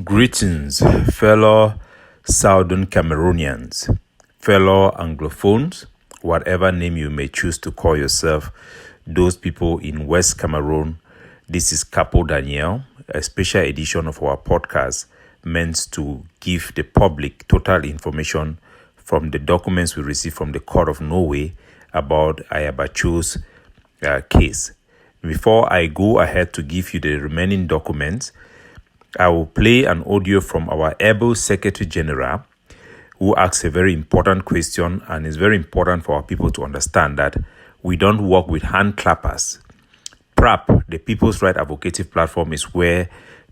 Greetings, fellow Southern Cameroonians, fellow Anglophones, whatever name you may choose to call yourself, those people in West Cameroon. This is Capo Daniel, a special edition of our podcast meant to give the public total information from the documents we received from the Court of Norway about Ayabacho's case. Before I go ahead to give you the remaining documents, I will play an audio from our able Secretary General who asks a very important question, and it's very important for our people to understand that we don't work with hand clappers. PRAP, the People's Right Advocative Platform, is where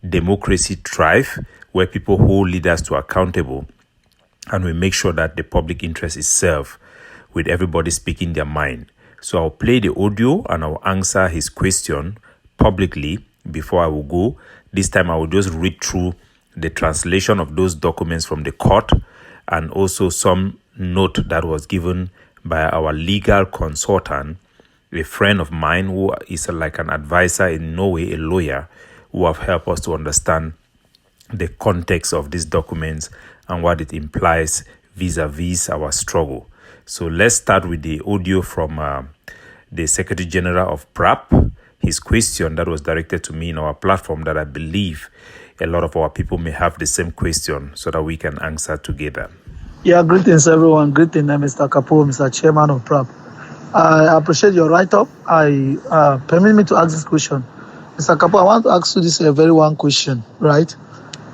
democracy thrives, where people hold leaders to accountable, and we make sure that the public interest is served with everybody speaking their mind. So I'll play the audio and I'll answer his question publicly before I will go. This time I will just read through the translation of those documents from the court and also some note that was given by our legal consultant, a friend of mine who is like an advisor in Norway, a lawyer, who have helped us to understand the context of these documents and what it implies vis-a-vis our struggle. So let's start with the audio from the Secretary General of PRAP. His question that was directed to me in our platform that I believe a lot of our people may have the same question so that we can answer together. Yeah, greetings everyone. Greetings, Mr. Capo, Mr. Chairman of PRAP. I appreciate your write-up. Permit me to ask this question. Mr. Capo, I want to ask you this very one question, right?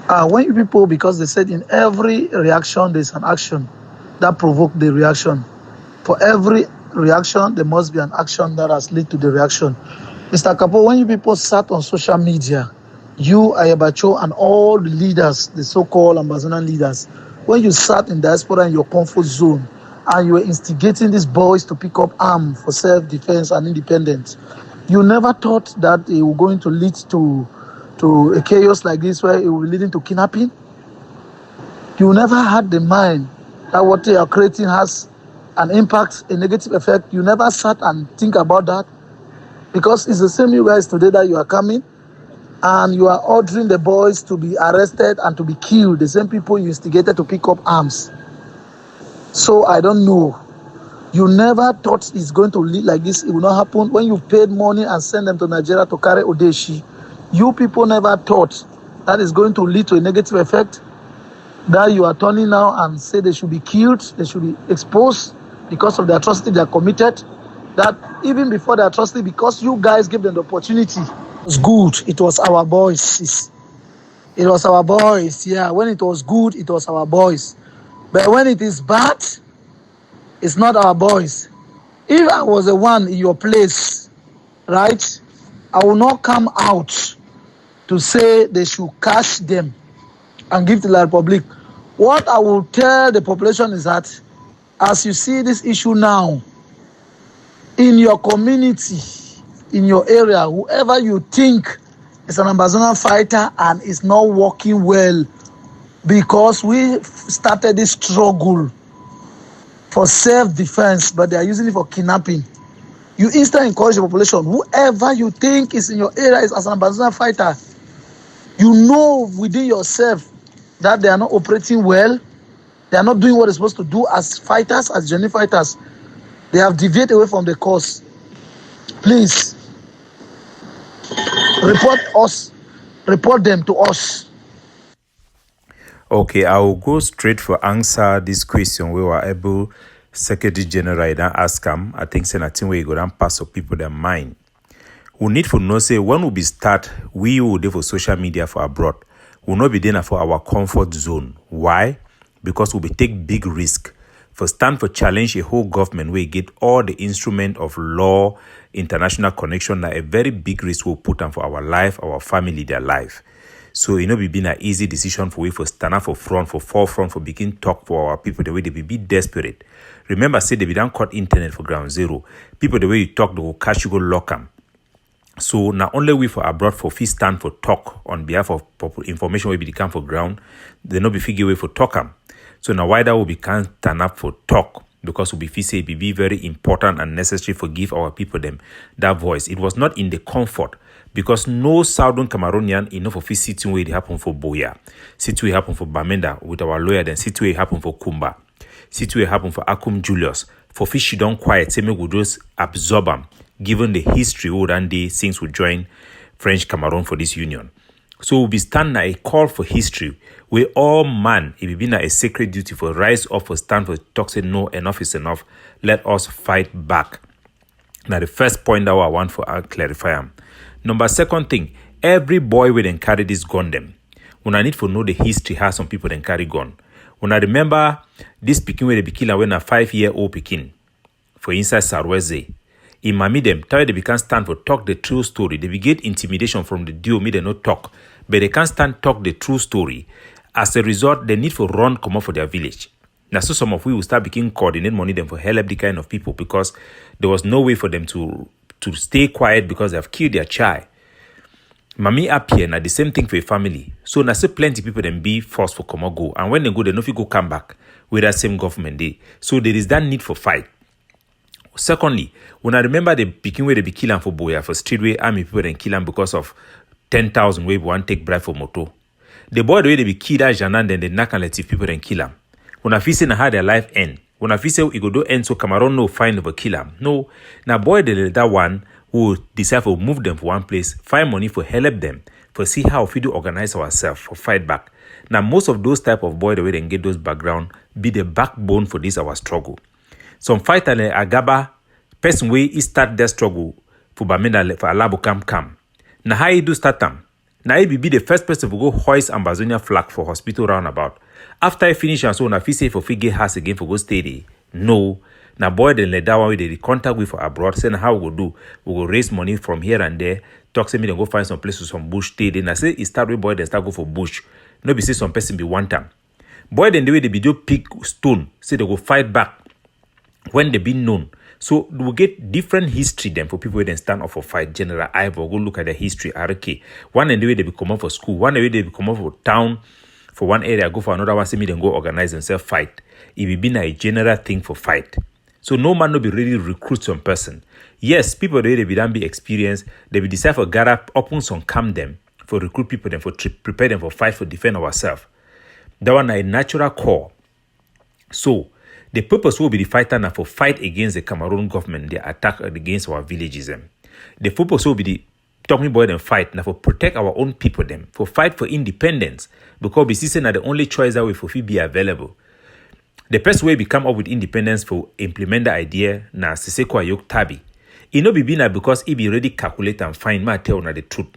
When you people, because they said in every reaction there's an action that provoked the reaction. For every reaction, there must be an action that has led to the reaction. Mr. Capo, when you people sat on social media, you, Ayabacho, and all the leaders, the so-called Ambazonia leaders, when you sat in diaspora in your comfort zone and you were instigating these boys to pick up arms for self-defense and independence, you never thought that it was going to lead to a chaos like this where it will be leading to kidnapping? You never had the mind that what they are creating has an impact, a negative effect. You never sat and think about that? Because it's the same you guys today that you are coming and you are ordering the boys to be arrested and to be killed, the same people you instigated to pick up arms. So I don't know. You never thought it's going to lead like this. It will not happen. When you paid money and sent them to Nigeria to carry Odeshi, you people never thought that is going to lead to a negative effect, that you are turning now and say they should be killed, they should be exposed because of the atrocity they are committed. That even before the atrocity, because you guys gave them the opportunity, it was good. It was our boys. It was our boys. Yeah, when it was good, it was our boys. But when it is bad, it's not our boys. If I was the one in your place, right, I will not come out to say they should catch them and give to the Republic. What I will tell the population is that as you see this issue now, in your community, in your area, whoever you think is an Ambazonia fighter and is not working well, because we started this struggle for self-defense, but they are using it for kidnapping. You instantly encourage the population, whoever you think is in your area is as an Ambazonia fighter, you know within yourself that they are not operating well, they are not doing what they're supposed to do as fighters, as genuine fighters. They have deviated away from the course. Please, report them to us. Okay, I will go straight for answer this question. We were able, Secretary General, then ask him. I think nothing where you go down pass of people their mind. We need to know, say, when we start, we will do for social media for abroad. We will not be there for our comfort zone. Why? Because we will take big risk. For stand for challenge a whole government where you get all the instrument of law, international connection, that a very big risk will put on for our life, our family, their life. So, be been an easy decision for we for stand up for front, for forefront, for begin talk for our people the way they be desperate. Remember, say they be done cut internet for ground zero. People the way you talk, they will catch you, go lock them. So not only we for abroad for fee stand for talk on behalf of information we be come for ground, they no be figure way for talk them. So now why that will be can't stand up for talk because we feel say it be very important and necessary for give our people them that voice. It was not in the comfort, because no Southern Cameroonian enough of his sitting where it happened for Boya, sitting where it happened for Bamenda with our lawyer, then sitting where it happened for Kumba, sitting where it happened for Akum Julius. For fish, you don't quiet, say me would just absorb them, given the history would and day since we joined French Cameroon for this union. So we stand a call for history where all man, it be a sacred duty for rise up for stand for talk say no, enough is enough. Let us fight back. Now the first point that I want for clarify am. Number second thing, every boy will then carry this gun them. When I need to know the history, how some people then carry gun. When I remember this pikin where they be killed when a 5-year-old pikin for inside Sarweze. In Mami them, tell they can't stand for talk the true story. They be get intimidation from the duo, me they not talk. But they can't stand talk the true story. As a result, they need to run come up for their village. Now so some of we will start begin coordinate money them for help the kind of people because there was no way for them to stay quiet because they have killed their child. Mami up here, now the same thing for a family. So now see plenty people then be forced for come or go. And when they go, they know if you go come back with that same government day. So there is that need for fight. Secondly, when I remember the begin where they be killing for Boya, for streetway army people then kill them because of 10,000 where one take bribe for moto. The boy the way they be killed at Janan, then they knock and let people then kill them. When I feel say how their life end. When I feel say it go do end so Cameroon no find over kill them. No. Now boy that one who decide to move them for one place, find money for help them, for see how we do organize ourselves for fight back. Now most of those type of boy the way they get those background be the backbone for this our struggle. Some fighter like Agaba, person way he start their struggle for Bamenda for Alabo come. Now how he do start them? Now he be the first person to go hoist Ambazonia flag for hospital roundabout. After I finish and so on, if he say for figure house again for go stay there. No. Now boy then let that one with the contact with for abroad, saying how we go do. We go raise money from here and there. Talk to me then go find some place with some bush stay. Then I say he start with boy then start go for bush. No be say some person be one time. Boy then the way they be do pick stone, say they go fight back when they be known. So we get different history then for people who then stand up for fight. General Ivor, go look at the history. RK. One and the way they be come up for school, one the way they be come up for town, for one area, go for another one, see me then go organize themselves fight. It will be a general thing for fight. So no man no be really recruit some person. Yes, people they be done be experienced. They be decide for gather open some calm them for recruit people then for prepare them for fight for defend ourselves. That one a natural core. So the purpose will be the fighter now for fight against the Cameroon government, the attack against our villages them. The purpose will be the talking about them fight now for protect our own people them, for fight for independence, because we see that the only choice that way for be available. The best way we come up with independence for implement the idea na Siseko Ayok Tabi. It no be bina because it be ready calculate and find my tell na the truth.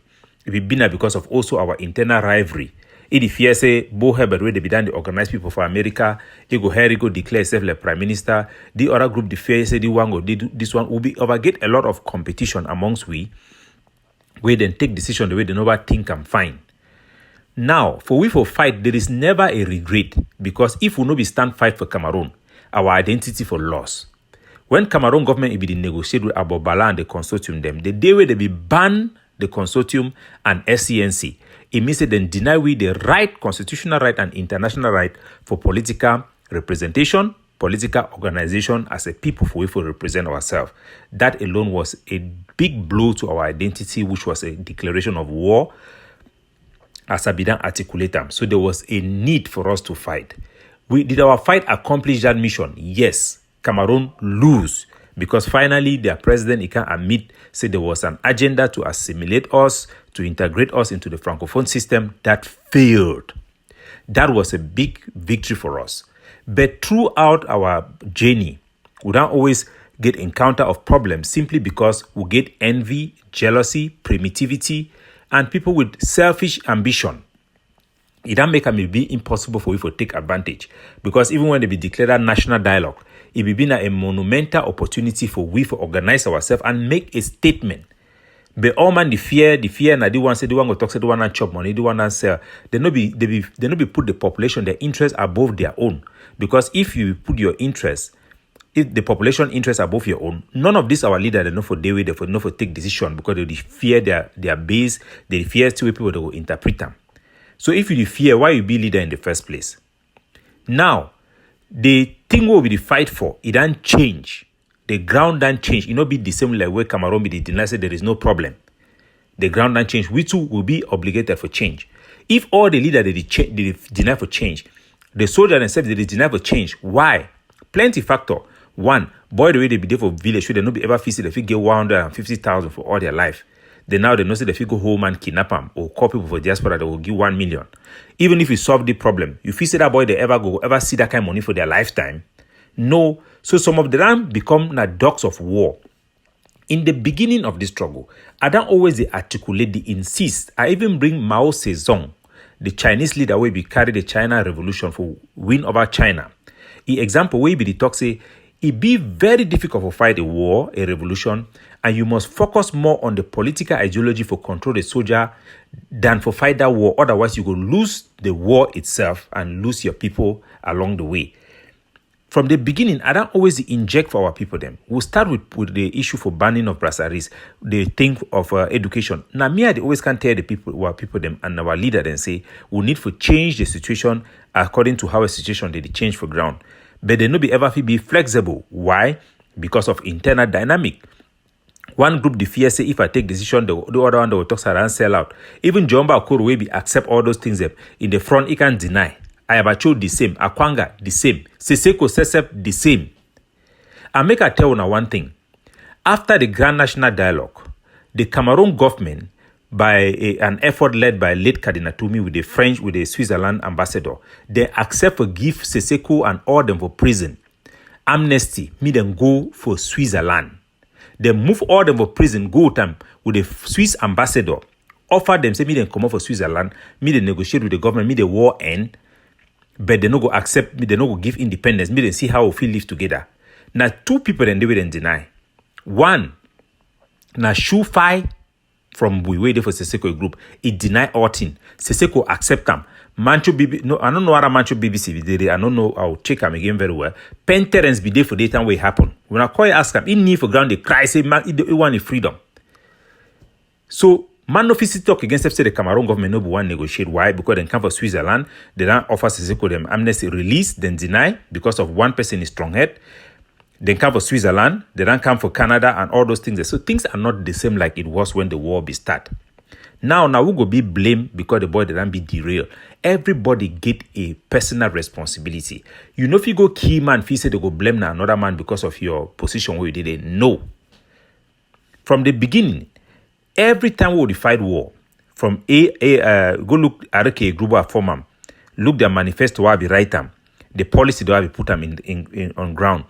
It be bina because of also our internal rivalry. It fear say Bo Herbert where they be done the organized people for America, he go here, he go declare himself like prime minister. The other group the fear say the one go this one will be overget a lot of competition amongst we, where then take decision the way they never think and find. Now, for we for fight, there is never a regret because if we no be stand fight for Cameroon, our identity for loss. When Cameroon government be negotiate with Abobala and the consortium them, the day where they be ban the consortium and SCNC, it means they then deny we the right, constitutional right and international right for political representation, political organization as a people for we for represent ourselves. That alone was a big blow to our identity, which was a declaration of war. As Abidan articulate them. So there was a need for us to fight. Did our fight accomplish that mission? Yes. Cameroon lose because finally their president he can admit said there was an agenda to assimilate us, to integrate us into the Francophone system that failed. That was a big victory for us. But throughout our journey, we don't always get encounter of problems simply because we get envy, jealousy, primitivity, and people with selfish ambition. It don't make it be impossible for you to take advantage. Because even when they be declared national dialogue, it will be a monumental opportunity for we to organize ourselves and make a statement. But all man the fear, and the one say the one go talk, say the one and chop money, the one and sell. They no be put the population, their interest above their own. Because if you put your interest, if the population interest above your own, none of this our leader they know for day way, they know for take decision because they fear their base, they fear two people that will interpret them. So if you fear, why you be leader in the first place? Now, the thing will be the fight for, it don't change. The ground don't change. It not be the same like where Cameroon be the deny say there is no problem. the ground and change, we too will be obligated for change. If all the leaders they deny for change, the soldiers themselves they deny for change. Why? Plenty factor. One, boy, the way they be there for village, should they not be ever feasted if you get 150,000 for all their life. Then now they know say if you go home and kidnap them or call people for diaspora, they will give 1 million. Even if you solve the problem, you feel say that boy they ever see that kind of money for their lifetime? No. So some of them become dogs of war. In the beginning of this struggle, I don't always articulate, they insist. I even bring Mao Zedong, the Chinese leader, where we carry the China Revolution for win over China. The example where be the talk say it be very difficult to fight a war, a revolution, and you must focus more on the political ideology for control the soldier than for fight that war. Otherwise, you will lose the war itself and lose your people along the way. From the beginning, I don't always inject for our people them. We'll start with the issue for banning of brasseries, the thing of education. Now, me, I always can tell the people, our people them, and our leader then say, we need to change the situation according to how a situation they change for ground. But they no be ever be flexible. Why? Because of internal dynamic. One group the fear say if I take decision, the other one will talk around sell out. Even Jomba Okoro will be accept all those things in the front. He can deny. Ayabacho the same, Akwanga the same, Seseko Sesep the same. I make a tell you one thing. After the Grand National Dialogue, the Cameroon government, by an effort led by late Cardinal Toumi with the Switzerland ambassador, they accept to give Seseko and all them for prison. Amnesty, me them go for Switzerland. They move all them for prison, go time with the Swiss ambassador, offer them, say me them come out for Switzerland, me they negotiate with the government, me the war end. But they no go accept me, they no go give independence. Me, they see how we feel live together. Now, two people then they will then deny. One, now Shufai from we wait for Seseko group, it deny all thing. Seseko accept them. Mancho BB, no, I don't know how Mancho BBC be there. I don't know. I'll check them again very well. Penterens be there for the time where it happen. When I call you ask them, in need for ground, they cry, say, man, it want freedom. So, man no fit talk against them, say the Cameroon government no want negotiate. Why? Because they come for Switzerland, they don't offer Seseko them amnesty release, then deny because of one person is strong head. They come for Switzerland, they don't come for Canada and all those things. So things are not the same like it was when the war be start. Now we go be blamed because the boy didn't be derailed. Everybody get a personal responsibility. You know if you go key man, if you say they go blame another man because of your position where you did it. No. From the beginning, every time we fight war, from go look at a group of form, look their manifesto where be write them, the policy do have be put them in on ground.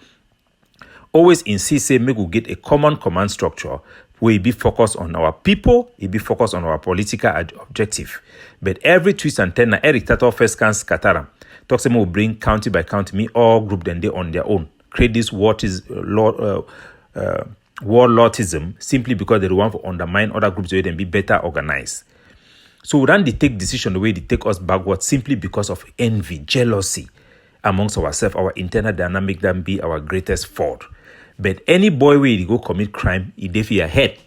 Always insist say make we get a common command structure where it be focused on our people, it be focused on our political objective. But every twist and turn, Eric Tato first can scatter. Talk say we bring county by county, me all group then they on their own. Create this warlordism simply because they want to undermine other groups where they be better organized. So we don't take decision the way they take us backward simply because of envy, jealousy amongst ourselves. Our internal dynamic then be our greatest fault. But any boy where you go commit crime, you dey for your head.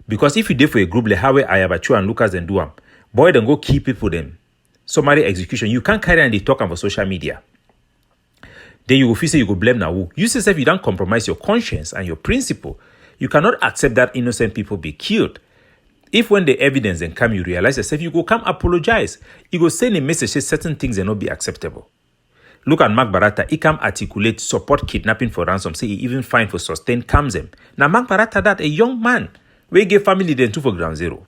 Because if you dey for a group like how Ayabacho and Lucas and do them, boy then go kill people them. Summary execution. You can't carry and they talk on social media. Then you go feel say you go blame now who. You say if you don't compromise your conscience and your principle, you cannot accept that innocent people be killed. If when the evidence then come, you realize yourself, you go come apologize. You go send a message say certain things will not be acceptable. Look at Mark Barata. He can articulate support kidnapping for ransom. Say he even fine for sustained comes him. Now Mark Barata that a young man we gave family then two for ground zero.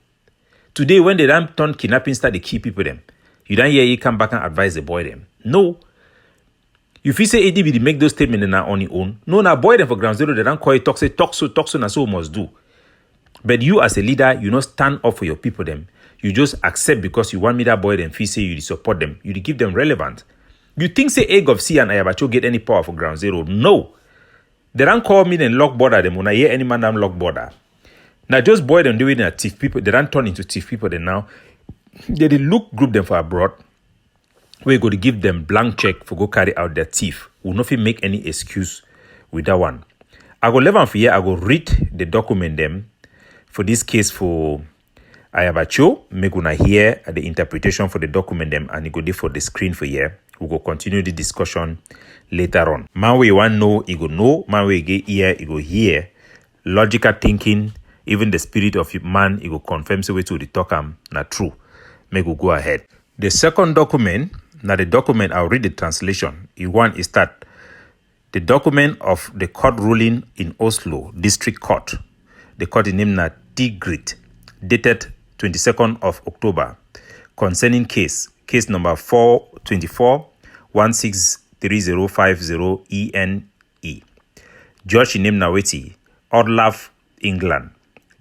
Today when they don't turn kidnapping start they keep people them. You don't hear he come back and advise the boy them. No. If you say ADB make those statements now on your own, no now boy them for ground zero they don't call it talk so and so must do. But you as a leader, you not stand up for your people them. You just accept because you want me that boy them feel say you support them. You give them relevant. You think say Egg of C and Ayabacho get any power for ground zero? No. They don't call me and lock border them when I hear any man them lock border. Now just boy them doing a thief people, they don't turn into thief people then now. They look group them for abroad. We go to give them blank check for go carry out their thief. Will not make any excuse with that one. I go 11 for here, I go read the document them for this case for Ayabacho. Make una hear the interpretation for the document them and it go there for the screen for here. We go continue the discussion later on. Man we want know, he go know. Man we get here, he go hear. Logical thinking even the spirit of man, it will confirm so way to the talk not true. Make we go ahead. The second document, now the document, I'll read the translation. One is that the document of the court ruling in Oslo District Court. The court is named Tigrit, dated 22nd of October, concerning case number 424-163050 ENE. Judge named Naweti, Orlaf, England.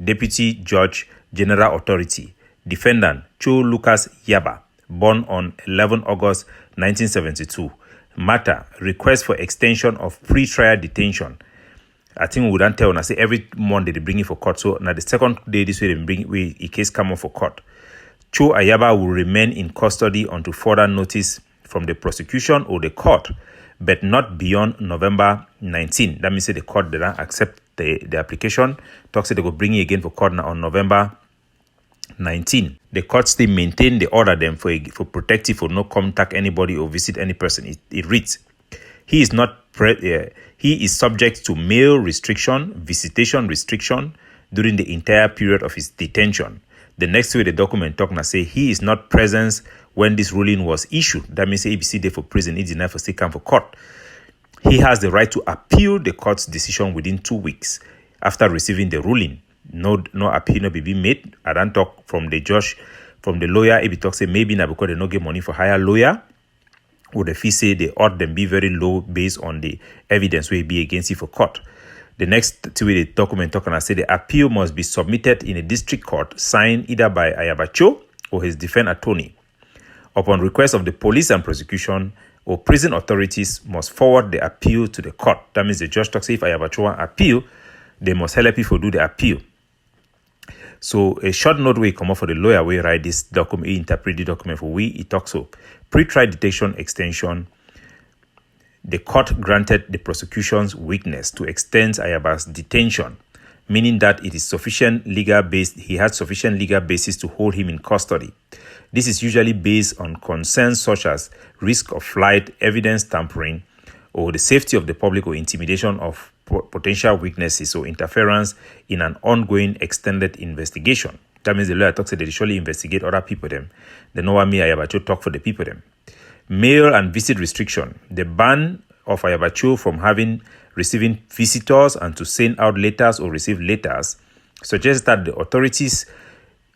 Deputy Judge, General Authority. Defendant, Cho Lucas Yaba, born on 11 August 1972. Matter, request for extension of pre-trial detention. I think we wouldn't tell. I say every Monday they bring it for court. So now the second day this way they bring a case come up for court. Cho Ayaba will remain in custody until further notice from the prosecution or the court, but not beyond November 19. That means the court did not accept the application. Talks say they will bring it again for court now on November 19. The court still maintain the order them for protective for no contact anybody or visit any person. It reads, he is subject to mail restriction, visitation restriction during the entire period of his detention. The next way the document talk now say he is not present when this ruling was issued. That means ABC day for prison, he denied for still come for court. He has the right to appeal the court's decision within 2 weeks after receiving the ruling. No appeal no be made. I don't talk from the judge, from the lawyer. If he talk say maybe now because they no get money for hire lawyer, or the fee say they ought them be very low based on the evidence will be against it for court. The next two way the document talk and I say the appeal must be submitted in a district court signed either by Ayabacho or his defense attorney. Upon request of the police and prosecution or prison authorities must forward the appeal to the court. That means the judge talks if Ayabacho want appeal, they must help people do the appeal. So a short note we come up for the lawyer, we write this document, he interpret the document for we, it talks so. Pre-trial detention extension, the court granted the prosecution's weakness to extend Ayaba's detention, meaning that it is sufficient legal base. He has sufficient legal basis to hold him in custody. This is usually based on concerns such as risk of flight, evidence tampering, or the safety of the public or intimidation of potential weaknesses or interference in an ongoing extended investigation. That means the lawyer talks that they surely investigate other people them. The Noami Ayabacho talk for the people them. Mail and visit restriction. The ban of Ayabacho from receiving visitors and to send out letters or receive letters suggests that the authorities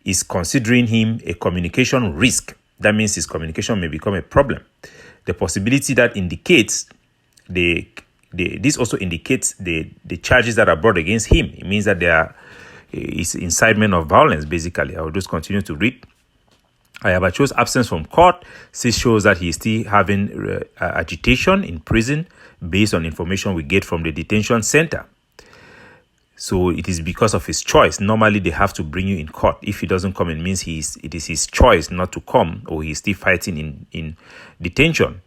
is considering him a communication risk. That means his communication may become a problem. The possibility that indicates this also indicates the charges that are brought against him. It means that there is incitement of violence, basically. I will just continue to read. Ayabacho's absence from court shows that he is still having agitation in prison based on information we get from the detention center. So it is because of his choice. Normally, they have to bring you in court. If he doesn't come, it means it is his choice not to come, or he's still fighting in detention.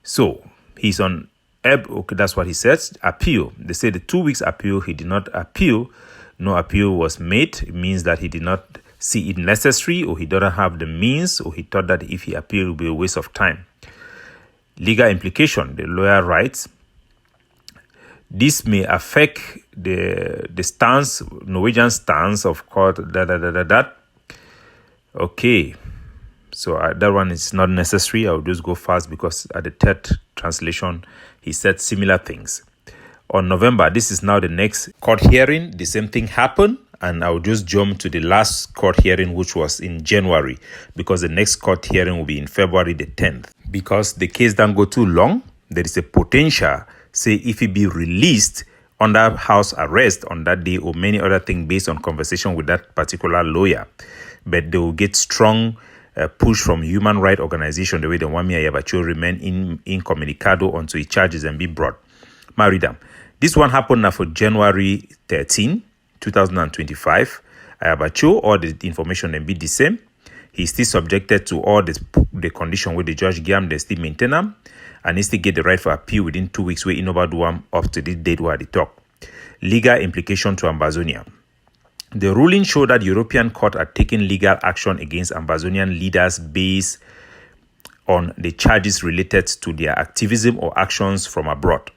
So he's on. Okay, that's what he says. Appeal. They say the 2 weeks appeal, he did not appeal. No appeal was made. It means that he did not see it necessary, or he doesn't have the means, or he thought that if he appealed, it would be a waste of time. Legal implication. The lawyer writes, this may affect the stance, Norwegian stance of court, Okay. So that one is not necessary. I'll just go fast because at the third translation, he said similar things. On November, this is now the next court hearing. The same thing happened. And I'll just jump to the last court hearing, which was in January, because the next court hearing will be in February the 10th. Because the case don't go too long, there is a potential, say, if he be released under house arrest on that day or many other things based on conversation with that particular lawyer. But they will get strong push from human rights organization, the way the Wami Ayabacho remain incommunicado until he charges and be brought. Maridam. This one happened now for January 13, 2025. Ayabacho, all the information and be the same. He's still subjected to all the condition where the judge gave him, they still maintain them, and he still get the right for appeal within 2 weeks where Innova do him up to the date where they talk. Legal implication to Ambazonia. The ruling showed that European court are taking legal action against Ambazonian leaders based on the charges related to their activism or actions from abroad.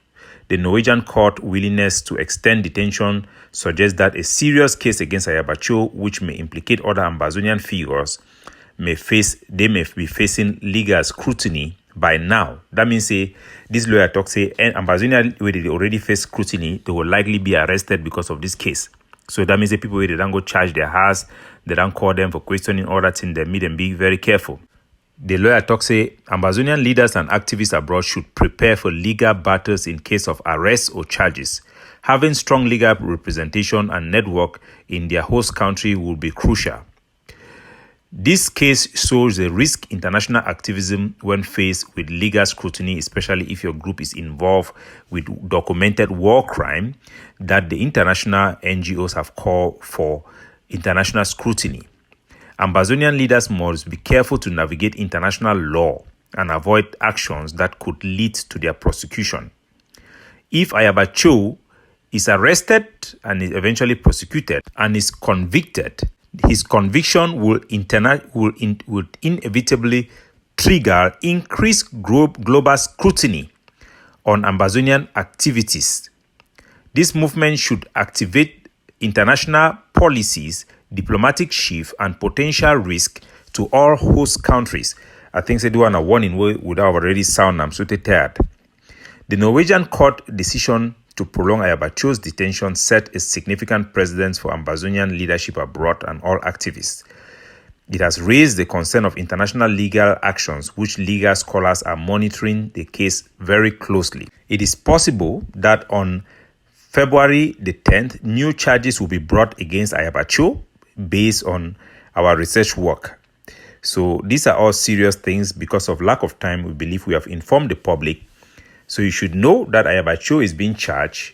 The Norwegian court willingness to extend detention suggests that a serious case against Ayabacho, which may implicate other Ambazonian figures, may be facing legal scrutiny by now. That means this lawyer talks Ambazonia, where they already face scrutiny, they will likely be arrested because of this case. So that means the people where they don't go charge their house, they don't call them for questioning, all that thing, they meet and be very careful. The lawyer talks Ambazonian leaders and activists abroad should prepare for legal battles in case of arrests or charges. Having strong legal representation and network in their host country will be crucial. This case shows the risk international activism when faced with legal scrutiny, especially if your group is involved with documented war crime, that the international NGOs have called for international scrutiny. Ambazonian leaders must be careful to navigate international law and avoid actions that could lead to their prosecution. If Ayabacho is arrested and is eventually prosecuted and is convicted, his conviction will inevitably trigger increased global scrutiny on Ambazonian activities. This movement should activate international policies, diplomatic shift, and potential risk to all host countries. I think they do want a warning without already sound. I'm so tired. The Norwegian court decision to prolong Ayabacho's detention set a significant precedent for Ambazonian leadership abroad and all activists. It has raised the concern of international legal actions, which legal scholars are monitoring the case very closely. It is possible that on February the 10th, new charges will be brought against Ayabacho based on our research work. So these are all serious things. Because of lack of time, we believe we have informed the public. So you should know that Ayabacho is being charged,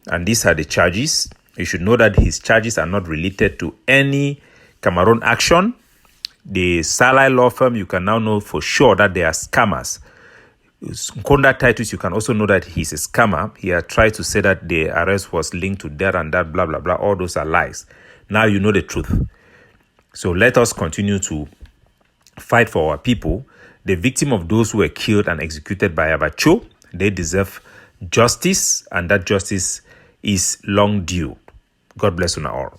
and these are the charges. You should know that his charges are not related to any Cameroon action. The Salai law firm, you can now know for sure that they are scammers. Conda Titus, you can also know that he's a scammer. He had tried to say that the arrest was linked to that and that, blah, blah, blah. All those are lies. Now you know the truth. So let us continue to fight for our people. The victim of those who were killed and executed by Ayabacho, they deserve justice, and that justice is long due. God bless you all.